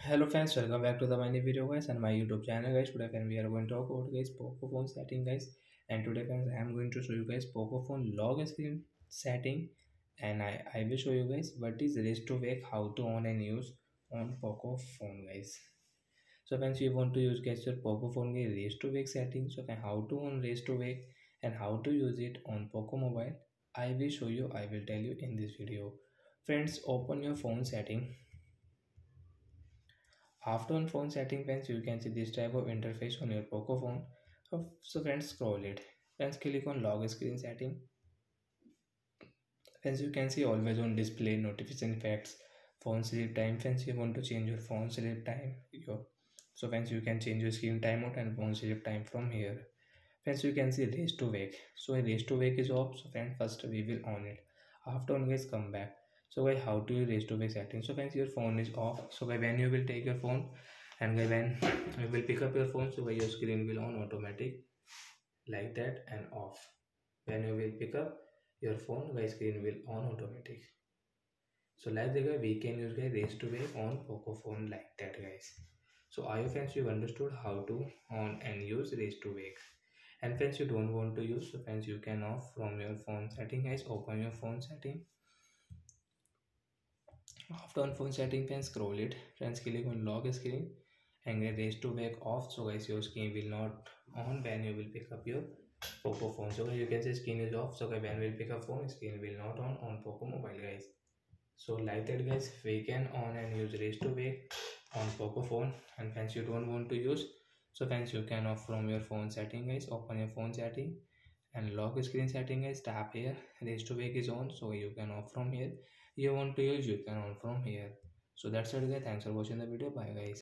Hello friends, welcome back to the my new video guys and my YouTube channel guys. Today friends, we are going to talk about guys Poco phone setting guys, and today friends I am going to show you guys Poco phone lock screen setting, and I will show you guys what is raise to wake, how to on and use on Poco phone guys. So friends, you want to use guys your Poco phone guys raise to wake setting. So friends, how to on raise to wake and how to use it on Poco mobile, I will show you, I will tell you in this video. Friends, open your phone setting. After on phone setting friends, you can see this type of interface on your Poco phone. So friends, scroll it. Friends, click on lock screen setting. Friends, you can see always on display notification effects, phone sleep time. Friends, you want to change your phone sleep time. So friends, you can change your screen timeout and phone sleep time from here. Friends, you can see raise to wake. So raise to wake is off. So friends, first we will on it. After on guys, come back. So guys, how to raise to wake setting? So friends, your phone is off. So guys, when you will take your phone and guys, when you will pick up your phone, so guys, your screen will on automatic like that and off. When you will pick up your phone, guys, screen will on automatic. So like that guys, we can use guys raise to wake on Poco phone like that guys. So I hope friends you understood how to on and use raise to wake. And friends, you don't want to use, so friends, you can off from your phone setting guys. Open your phone setting. After on phone setting friends, scroll it. Friends, click on lock screen and get raise to wake off. So guys, your screen will not on when you will pick up your Poco phone. So guys, you can say screen is off. So guys, when we will pick up phone, screen will not on Poco mobile guys. So like that guys, we can on and use raise to wake on Poco phone. And friends, you don't want to use, so friends, you can off from your phone setting guys. Open your phone setting and lock screen setting guys. Tap here, raise to wake is on, so you can off from here. You want to use, you can on from here. So that's it guys, thanks for watching the video, bye guys.